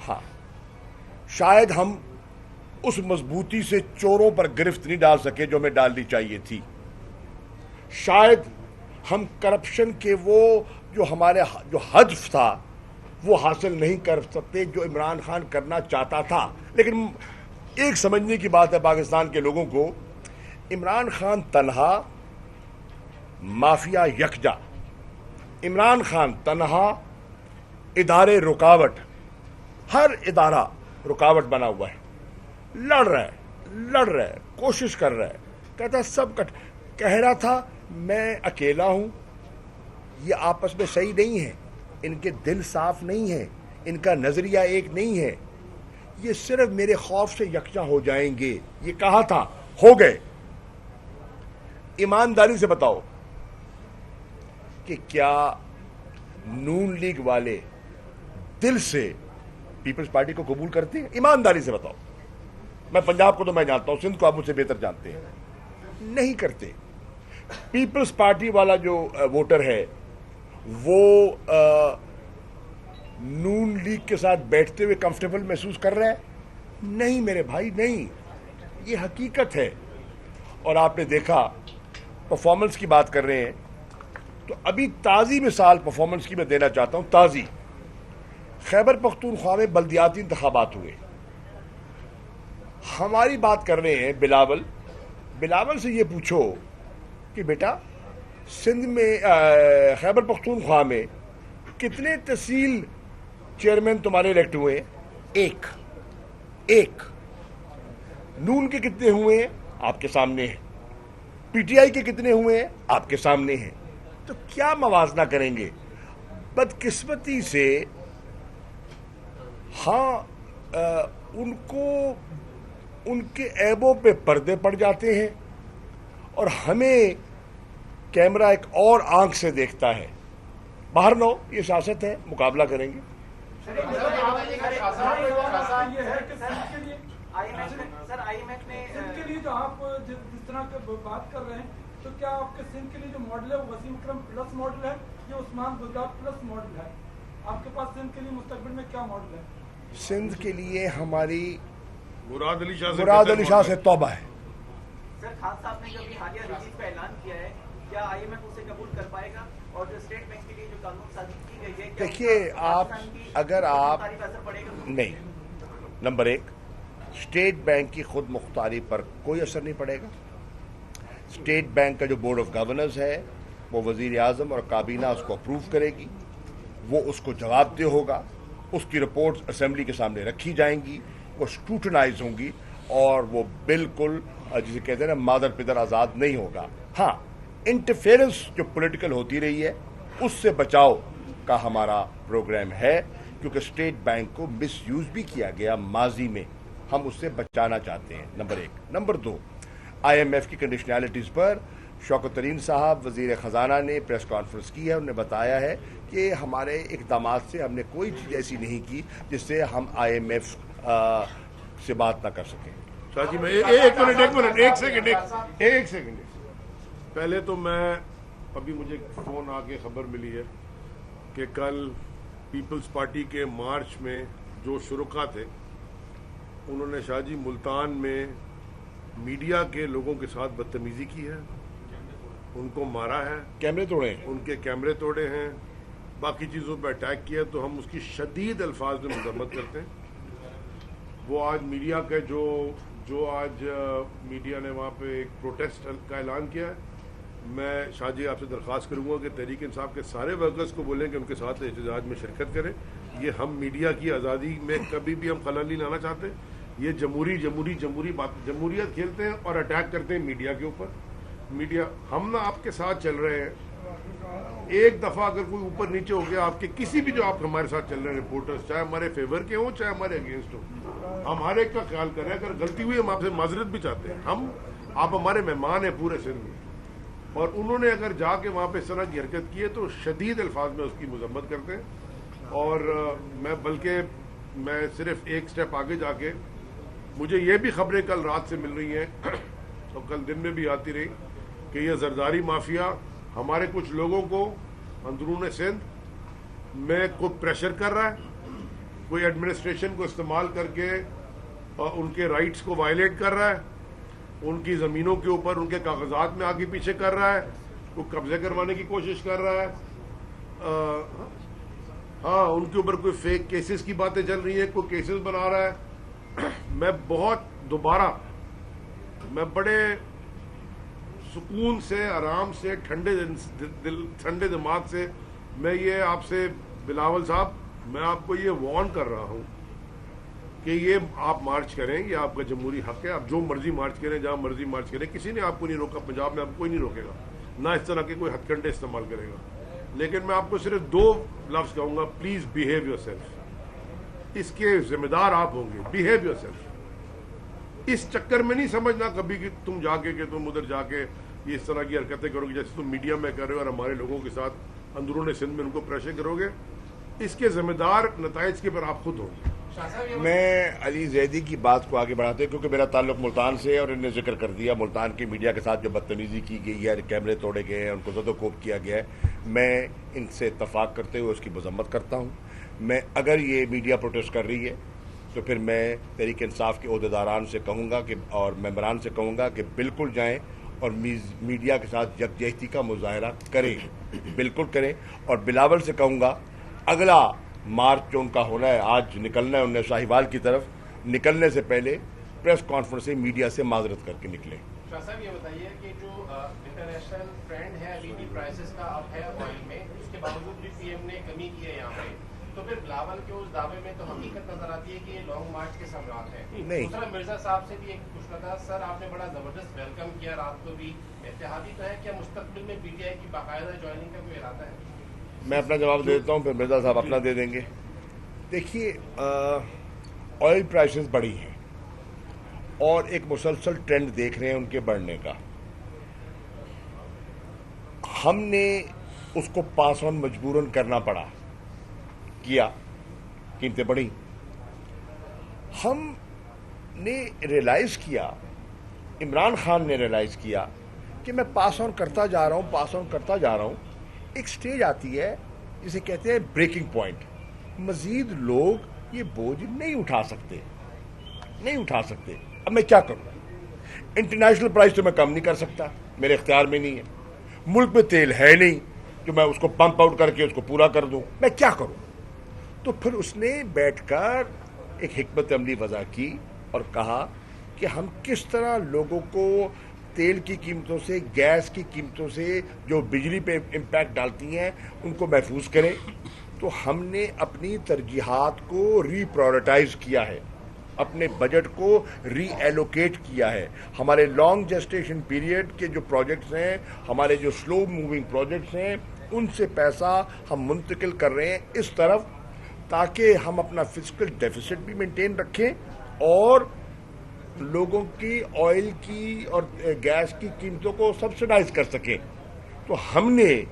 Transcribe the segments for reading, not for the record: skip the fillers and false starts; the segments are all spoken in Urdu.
ہاں شاید ہم اس مضبوطی سے چوروں پر گرفت نہیں ڈال سکے جو ہمیں ڈالنی چاہیے تھی. شاید ہم کرپشن کے وہ جو ہمارے جو ہدف تھا وہ حاصل نہیں کر سکتے جو عمران خان کرنا چاہتا تھا. لیکن ایک سمجھنے کی بات ہے پاکستان کے لوگوں کو, عمران خان تنہا, مافیا یکجا. عمران خان تنہا, ادارے رکاوٹ, ہر ادارہ رکاوٹ بنا ہوا ہے. لڑ رہا ہے, کوشش کر رہا ہے, کہتا سب کہہ رہا تھا میں اکیلا ہوں. یہ آپس میں صحیح نہیں ہے, ان کے دل صاف نہیں ہے, ان کا نظریہ ایک نہیں ہے, یہ صرف میرے خوف سے یکجا ہو جائیں گے. یہ کہا تھا, ہو گئے. ایمانداری سے بتاؤ کہ کیا نون لیگ والے دل سے پیپلز پارٹی کو قبول کرتے ہیں؟ ایمانداری سے بتاؤ. میں پنجاب کو تو میں جانتا ہوں, سندھ کو آپ مجھ سے بہتر جانتے ہیں. نہیں کرتے. پیپلز پارٹی والا جو ووٹر ہے وہ نون لیگ کے ساتھ بیٹھتے ہوئے کمفرٹیبل محسوس کر رہا ہے؟ نہیں میرے بھائی, نہیں. یہ حقیقت ہے. اور آپ نے دیکھا پرفارمنس کی بات کر رہے ہیں تو ابھی تازی مثال پرفارمنس کی میں دینا چاہتا ہوں. تازی خیبر پختونخوا میں بلدیاتی انتخابات ہوئے. ہماری بات کر رہے ہیں بلاول سے یہ پوچھو کہ بیٹا سندھ میں خیبر پختونخوا میں کتنے تحصیل چیئرمین تمہارے الیکٹ ہوئے؟ ایک. نون کے کتنے ہوئے ہیں؟ آپ کے سامنے ہیں. پی ٹی آئی کے کتنے ہوئے ہیں؟ آپ کے سامنے ہیں. تو کیا موازنہ کریں گے؟ بدقسمتی سے ہاں ان کو ان کے عیبوں پہ پردے پڑ جاتے ہیں اور ہمیں کیمرہ ایک اور آنکھ سے دیکھتا ہے. باہر نو, یہ سیاست ہے, مقابلہ کریں گے. سر آئی ایم ایف نے سندھ کے لیے جو آپ جس طرح بات کر رہے ہیں تو کیا آپ کے سندھ کے لیے جو ماڈل ہے وہ وسیم اکرم پلس ماڈل ہے یا عثمان بزدار پلس ماڈل ہے؟ آپ کے پاس سندھ کے لیے مستقبل میں کیا ماڈل ہے؟ سندھ کے لیے ہماری مراد علی شاہ سے توبہ ہے. سر خان صاحب نے جو ابھی حالیہ ریلیز کا اعلان کیا ہے, کیا آئی ایم ایف اسے قبول کر پائے گا؟ اور جو اسٹیٹ بینک کے لیے جو قانون سازی کی گئی ہے, دیکھیے آپ اگر آپ نہیں, نمبر ایک, اسٹیٹ بینک کی خود مختاری پر کوئی اثر نہیں پڑے گا. اسٹیٹ بینک کا جو بورڈ آف گورنرز ہے وہ وزیر اعظم اور کابینہ اس کو اپروو کرے گی, وہ اس کو جواب دہ ہوگا, اس کی رپورٹس اسمبلی کے سامنے رکھی جائیں گی, وہ اسکروٹنائز ہوں گی اور وہ بالکل جسے کہتے ہیں نا مادر پدر آزاد نہیں ہوگا. ہاں انٹرفیئرنس جو پولیٹیکل ہوتی رہی ہے اس سے بچاؤ کا ہمارا پروگرام ہے, کیونکہ اسٹیٹ بینک کو مس یوز بھی کیا گیا ماضی میں, ہم اس سے بچانا چاہتے ہیں. نمبر ایک. نمبر دو, آئی ایم ایف کی کنڈیشنلٹیز پر شوکت ترین صاحب وزیر خزانہ نے پریس کانفرنس کی ہے, انہوں نے بتایا ہے کہ ہمارے اقدامات سے ہم نے کوئی چیز ایسی نہیں کی جس سے ہم آئی ایم ایف سے بات نہ کر سکیں. شاہ جی میں ایک سیکنڈ. پہلے تو میں ابھی مجھے فون آ کے خبر ملی ہے کہ کل پیپلز پارٹی کے مارچ میں جو شرکا تھے انہوں نے شاہ جی ملتان میں میڈیا کے لوگوں کے ساتھ بدتمیزی کی ہے, ان کو مارا ہے, کیمرے توڑے ہیں, ان کے کیمرے توڑے ہیں, باقی چیزوں پہ اٹیک کیا, تو ہم اس کی شدید الفاظ میں مذمت کرتے ہیں. وہ آج میڈیا کے جو آج میڈیا نے وہاں پہ ایک پروٹیسٹ کا اعلان کیا ہے, میں شاہ جی آپ سے درخواست کروں گا کہ تحریک انصاف کے سارے ورکرز کو بولیں کہ ان کے ساتھ احتجاج میں شرکت کریں. یہ ہم میڈیا کی آزادی میں کبھی بھی ہم خلل نہیں لانا چاہتے. یہ جمہوریت کھیلتے ہیں اور اٹیک کرتے ہیں میڈیا کے اوپر. میڈیا ہم نہ آپ کے ساتھ چل رہے ہیں. ایک دفعہ اگر کوئی اوپر نیچے ہو گیا آپ کے کسی بھی جو آپ ہمارے ساتھ چل رہے ہیں رپورٹرز, چاہے ہمارے فیور کے ہوں چاہے ہمارے اگینسٹ ہوں, ہم ہر ایک کا خیال کریں. اگر غلطی ہوئی ہم آپ سے معذرت بھی چاہتے ہیں. آپ ہمارے مہمان ہیں پورے سندھ میں, اور انہوں نے اگر جا کے وہاں پہ اس طرح کی حرکت کی ہے تو شدید الفاظ میں اس کی مذمت کرتے ہیں. اور میں صرف ایک سٹیپ آگے جا کے, مجھے یہ بھی خبریں کل رات سے مل رہی ہیں اور کل دن میں بھی آتی رہی کہ یہ زرداری مافیا ہمارے کچھ لوگوں کو اندرون سندھ میں کوئی پریشر کر رہا ہے کوئی ایڈمنسٹریشن کو استعمال کر کے ان کے رائٹس کو وائلیٹ کر رہا ہے, ان کی زمینوں کے اوپر ان کے کاغذات میں آگے پیچھے کر رہا ہے, کوئی قبضے کروانے کی کوشش کر رہا ہے, ہاں ان کے اوپر کوئی فیک کیسز کی باتیں چل رہی ہیں, کوئی کیسز بنا رہا ہے. میں بڑے سکون سے, آرام سے, ٹھنڈے دماغ سے میں یہ آپ سے بلاول صاحب, میں آپ کو یہ وارن کر رہا ہوں کہ یہ آپ مارچ کریں, یہ آپ کا جمہوری حق ہے, آپ جو مرضی مارچ کریں, جہاں مرضی مارچ کریں, کسی نے آپ کو نہیں روکا, پنجاب میں آپ کو کوئی نہیں روکے گا, نہ اس طرح کے کوئی ہتھ کنڈے استعمال کرے گا. لیکن میں آپ کو صرف 2 لفظ کہوں گا, پلیز بہیو یور سیلف. اس کے ذمہ دار آپ ہوں گے, بہیو یور سیلف. اس چکر میں نہیں سمجھنا کبھی کہ تم جا کے کہ تم ادھر جا کے یہ اس طرح کی حرکتیں کرو گے جیسے تم میڈیا میں کر رہے ہو اور ہمارے لوگوں کے ساتھ اندرون سندھ میں ان کو پریشر کرو گے. اس کے ذمہ دار نتائج کے پر آپ خود ہوں گے. میں علی زیدی کی بات کو آگے بڑھاتے کیونکہ میرا تعلق ملتان سے ہے اور انہوں نے ذکر کر دیا ملتان کی میڈیا کے ساتھ جو بدتمیزی کی گئی ہے, کیمرے توڑے گئے ہیں, ان کو زد و کوب کیا گیا ہے. میں ان سے اتفاق کرتے ہوئے اس کی مذمت کرتا ہوں. میں اگر یہ میڈیا پروٹیسٹ کر رہی ہے تو پھر میں تحریک انصاف کے عہدیداران سے کہوں گا کہ اور ممبران سے کہوں گا کہ بالکل جائیں اور میڈیا کے ساتھ یکجہتی کا مظاہرہ کریں, بالکل کریں. اور بلاول سے کہوں گا اگلا مارچ جو ان کا ہونا ہے, آج نکلنا ہے انہیں شاہیوال کی طرف, نکلنے سے پہلے پریس کانفرنس سے میڈیا سے معذرت کر کے نکلیں. شاہ صاحب یہ بتائیے کہ جو انٹرنیشنل ٹرینڈ ہے ابھی بھی پرائسز کا اب ہے آئل میں, اس کے باوجود بھی پی ایم نے کمی کی ہے یہاں پہ, تو پھر بلاول کے اس دعوے میں تو حقیقت نظر آتی ہے کہ یہ لانگ مارچ کے سمراٹ ہیں. دوسرا مرزا صاحب سے بھی ایک پوچھنا تھا, سر آپ نے بڑا زبردست ویلکم کیا رات کو بھی, اتحادی تو ہے, کیا مستقبل میں پی ٹی آئی کی باقاعدہ جوائننگ کا کوئی ارادہ ہے؟ میں اپنا جواب دے دیتا ہوں, پھر مرزا صاحب اپنا دے دیں گے. دیکھیے آئل پرائسز بڑھی ہیں اور ایک مسلسل ٹرینڈ دیکھ رہے ہیں ان کے بڑھنے کا. ہم نے اس کو پاس آن مجبوراً کرنا پڑا, کیا, قیمتیں بڑھی. ہم نے ریلائز کیا, عمران خان نے ریلائز کیا کہ میں پاس آن کرتا جا رہا ہوں. ایک سٹیج آتی ہے جسے کہتے ہیں بریکنگ پوائنٹ, مزید لوگ یہ بوجھ نہیں اٹھا سکتے. اب میں کیا کروں؟ انٹرنیشنل پرائز تو میں کم نہیں کر سکتا, میرے اختیار میں نہیں ہے. ملک میں تیل ہے نہیں جو میں اس کو پمپ آؤٹ کر کے اس کو پورا کر دوں, میں کیا کروں؟ تو پھر اس نے بیٹھ کر ایک حکمت عملی وضع کی اور کہا کہ ہم کس طرح لوگوں کو تیل کی قیمتوں سے, گیس کی قیمتوں سے جو بجلی پہ امپیکٹ ڈالتی ہیں ان کو محفوظ کریں. تو ہم نے اپنی ترجیحات کو ری پرائورٹائز کیا ہے, اپنے بجٹ کو ری ایلوکیٹ کیا ہے. ہمارے لانگ جسٹیشن پیریڈ کے جو پروجیکٹس ہیں, ہمارے جو سلو موونگ پروجیکٹس ہیں, ان سے پیسہ ہم منتقل کر رہے ہیں اس طرف تاکہ ہم اپنا فسکل ڈیفیسٹ بھی مینٹین رکھیں اور لوگوں کی آئل کی اور گیس کی قیمتوں کو سبسڈائز کر سکیں. تو ہم نے,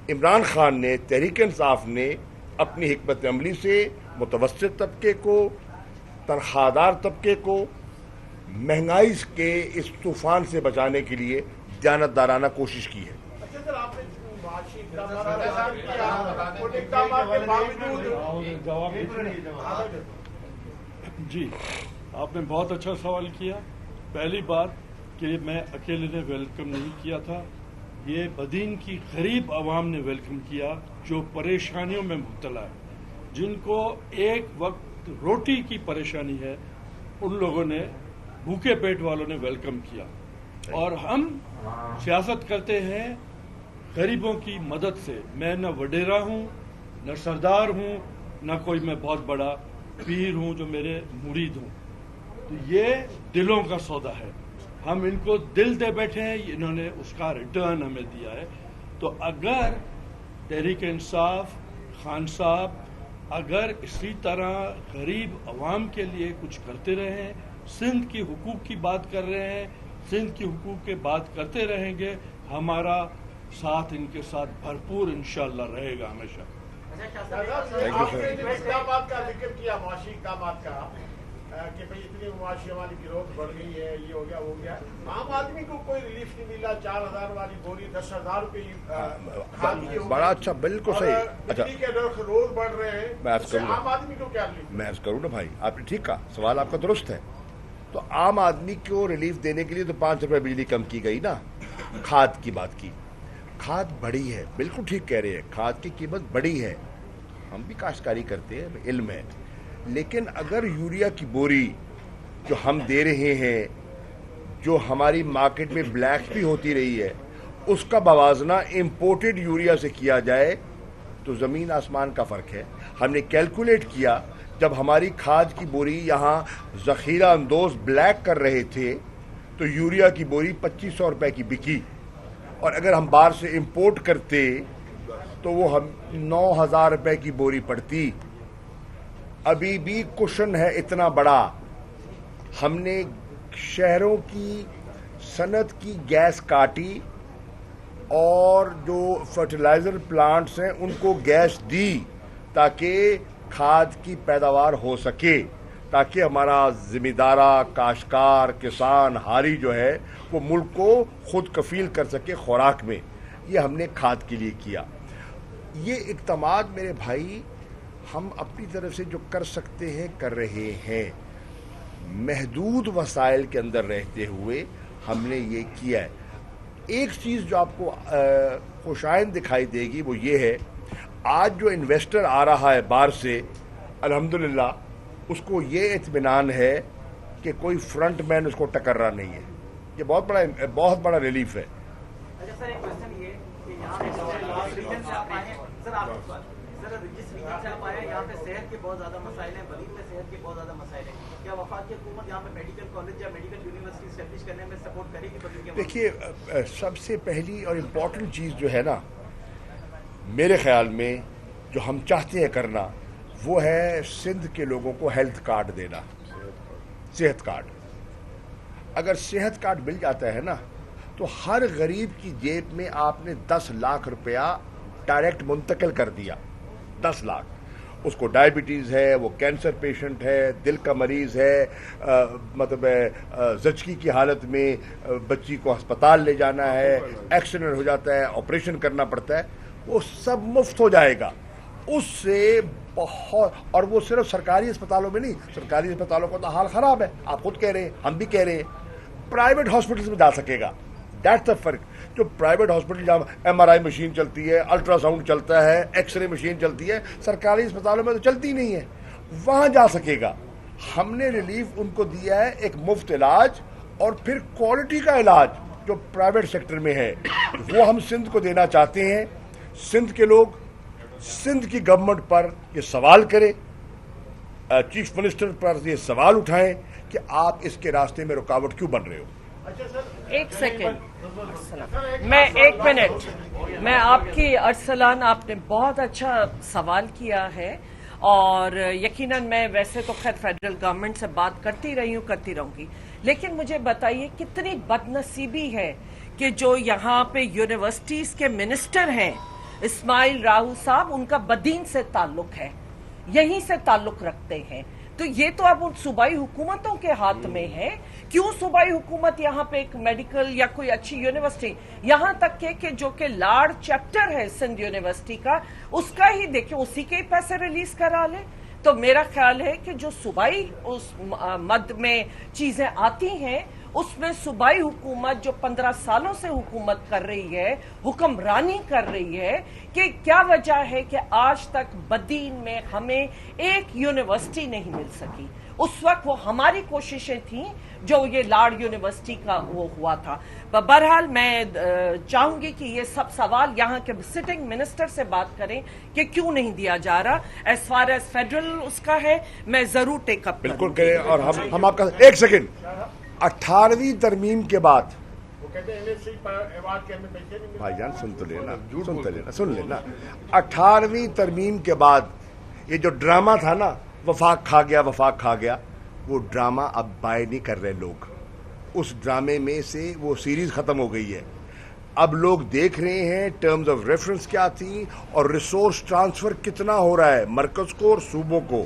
عمران خان نے, تحریک انصاف نے اپنی حکمت عملی سے متوسط طبقے کو, تنخواہ دار طبقے کو مہنگائی کے اس طوفان سے بچانے کے لیے دیانتدارانہ کوشش کی ہے. جی, آپ نے بہت اچھا سوال کیا. پہلی بات کہ میں اکیلے نے ویلکم نہیں کیا تھا, یہ بدین کی غریب عوام نے ویلکم کیا جو پریشانیوں میں مبتلا ہے, جن کو ایک وقت روٹی کی پریشانی ہے, ان لوگوں نے, بھوکے پیٹ والوں نے ویلکم کیا. اور ہم سیاست کرتے ہیں غریبوں کی مدد سے. میں نہ وڈیرا ہوں, نہ سردار ہوں, نہ کوئی میں بہت بڑا پیر ہوں جو میرے مرید ہوں. تو یہ دلوں کا سودا ہے, ہم ان کو دل دے بیٹھے ہیں, انہوں نے اس کا ریٹرن ہمیں دیا ہے. تو اگر تحریک انصاف, خان صاحب اگر اسی طرح غریب عوام کے لیے کچھ کرتے رہیں, سندھ کی حقوق کی بات کر رہے ہیں, سندھ کی حقوق کی بات کرتے رہیں گے, ہمارا ساتھ ان کے ساتھ بھرپور انشاءاللہ رہے گا ہمیشہ. اقدامات کا ذکر کیا, معاشی اقدامات کا, کہ بھئی اتنی معاشی والی گروتھ بڑھ گئی ہے, یہ ہو گیا وہ ہو گیا, عام آدمی کو کوئی ریلیف نہیں ملا. 4,000 والی بوری 10,000 روپے کھاد کی بڑا اچھا, بالکل صحیح. اچھا بجلی کے نرخ روز بڑھ رہے ہیں, میں عرض کروں عام آدمی کو کیا ریلیف؟ میں عرض کروں نا بھائی, آپ نے ٹھیک کہا, سوال آپ کا درست ہے. تو عام آدمی کو ریلیف دینے کے لیے تو 5 روپے بجلی کم کی گئی نا. کھاد کی بات کی, کھاد بڑی ہے, بالکل ٹھیک کہہ رہے ہیں, کھاد کی قیمت بڑی ہے, ہم بھی کاشتکاری کرتے ہیں, علم ہے. لیکن اگر یوریا کی بوری جو ہم دے رہے ہیں, جو ہماری مارکیٹ میں بلیک بھی ہوتی رہی ہے, اس کا موازنہ امپورٹڈ یوریا سے کیا جائے تو زمین آسمان کا فرق ہے. ہم نے کیلکولیٹ کیا, جب ہماری کھاد کی بوری یہاں ذخیرہ اندوز بلیک کر رہے تھے تو یوریا کی بوری 2500 روپے کی بکی, اور اگر ہم باہر سے امپورٹ کرتے تو وہ ہم 9,000 روپے کی بوری پڑتی. ابھی بھی کشن ہے اتنا بڑا. ہم نے شہروں کی صنعت کی گیس کاٹی اور جو فرٹیلائزر پلانٹس ہیں ان کو گیس دی تاکہ کھاد کی پیداوار ہو سکے, تاکہ ہمارا ذمہ دارہ کاشتکار کسان ہاری جو ہے وہ ملک کو خود کفیل کر سکے خوراک میں. یہ ہم نے کھاد کے لیے کیا. یہ اقدامات میرے بھائی ہم اپنی طرف سے جو کر سکتے ہیں کر رہے ہیں. محدود وسائل کے اندر رہتے ہوئے ہم نے یہ کیا ہے. ایک چیز جو آپ کو خوشائند دکھائی دے گی وہ یہ ہے, آج جو انویسٹر آ رہا ہے باہر سے, الحمدللہ اس کو یہ اطمینان ہے کہ کوئی فرنٹ مین اس کو ٹکر رہا نہیں ہے. یہ بہت بڑا ریلیف ہے. اچھا سر, ایک کوشچن یہ کہ یہاں ریجن سے آپ آئے ہیں سر, آپ سر جس ریجن سے آپ آئے ہیں یہاں پہ صحت کے بہت زیادہ مسائل ہیں, ولید میں صحت کے بہت زیادہ مسائل ہیں. کیا وفاقی حکومت یہاں پہ میڈیکل کالج یا میڈیکل یونیورسٹی اسٹیبلش کرنے میں سپورٹ کرے گی؟ دیکھیے, سب سے پہلی اور امپورٹنٹ چیز جو ہے نا میرے خیال میں جو ہم چاہتے ہیں کرنا, وہ ہے سندھ کے لوگوں کو ہیلتھ کارڈ دینا, صحت کارڈ. اگر صحت کارڈ مل جاتا ہے نا تو ہر غریب کی جیب میں آپ نے 10 لاکھ روپیہ ڈائریکٹ منتقل کر دیا. 10 لاکھ. اس کو ڈائبٹیز ہے, وہ کینسر پیشنٹ ہے, دل کا مریض ہے, مطلب زچگی کی حالت میں بچی کو ہسپتال لے جانا ہے, ایکسیڈنٹ ہو جاتا ہے, آپریشن کرنا پڑتا ہے, وہ سب مفت ہو جائے گا. اس سے بہت, اور وہ صرف سرکاری اسپتالوں میں نہیں, سرکاری اسپتالوں کا تو حال خراب ہے, آپ خود کہہ رہے ہیں, ہم بھی کہہ رہے ہیں. پرائیویٹ ہاسپٹلس میں جا سکے گا. دیٹس دا فرق. جو پرائیویٹ ہاسپٹل جہاں MRI مشین چلتی ہے, الٹرا ساؤنڈ چلتا ہے, ایکس رے مشین چلتی ہے, سرکاری اسپتالوں میں تو چلتی نہیں ہے, وہاں جا سکے گا. ہم نے ریلیف ان کو دیا ہے, ایک مفت علاج اور پھر کوالٹی کا علاج جو پرائیویٹ سیکٹر میں ہے وہ ہم سندھ کو دینا چاہتے ہیں. سندھ کے لوگ سندھ کی گورنمنٹ پر یہ سوال کریں, چیف منسٹر پر یہ سوال اٹھائیں کہ آپ اس کے راستے میں رکاوٹ کیوں بن رہے ہو. ایک سیکنڈ, میں 1 منٹ, میں آپ کی ارسلان, آپ نے بہت اچھا سوال کیا ہے, اور یقیناً میں ویسے تو خیر فیڈرل گورنمنٹ سے بات کرتی رہی ہوں, کرتی رہوں گی, لیکن مجھے بتائیے کتنی بد نصیبی ہے کہ جو یہاں پہ یونیورسٹیز کے منسٹر ہیں اسماعیل راہو صاحب, ان کا بدین سے تعلق ہے, یہیں سے تعلق رکھتے ہیں. تو یہ تو اب ان صوبائی حکومتوں کے ہاتھ میں ہے. کیوں صوبائی حکومت یہاں پہ ایک میڈیکل یا کوئی اچھی یونیورسٹی, یہاں تک کہ جو کہ لاڑ چیپٹر ہے سندھ یونیورسٹی کا, اس کا ہی دیکھیں, اسی کے ہی پیسے ریلیز کرا لیں. تو میرا خیال ہے کہ جو صوبائی اس مد میں چیزیں آتی ہیں, اس میں صوبائی حکومت جو 15 سالوں سے حکومت کر رہی ہے, حکمرانی کر رہی ہے, کہ کیا وجہ ہے کہ آج تک بدین میں ہمیں ایک یونیورسٹی نہیں مل سکی. اس وقت وہ ہماری کوششیں تھیں جو یہ لاڑ یونیورسٹی کا وہ ہوا تھا. بہرحال میں چاہوں گی کہ یہ سب سوال یہاں کے سٹنگ منسٹر سے بات کریں کہ کیوں نہیں دیا جا رہا. ایز فار ایز فیڈرل اس کا ہے, میں ضرور ٹیک اپ بالکل کریں. اور ہم آپ کا 1 سیکنڈ, 18ویں ترمیم کے بعد, بھائی جان سن تو لینا, 18ویں ترمیم کے بعد یہ جو ڈرامہ تھا نا, وفاق کھا گیا, وہ ڈرامہ اب بائی نہیں کر رہے لوگ. اس ڈرامے میں سے وہ سیریز ختم ہو گئی ہے. اب لوگ دیکھ رہے ہیں ٹرمز آف ریفرنس کیا تھی اور ریسورس ٹرانسفر کتنا ہو رہا ہے مرکز کو اور صوبوں کو.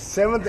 7th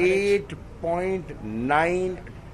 8.9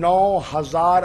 9,000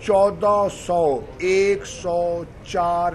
104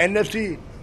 NFC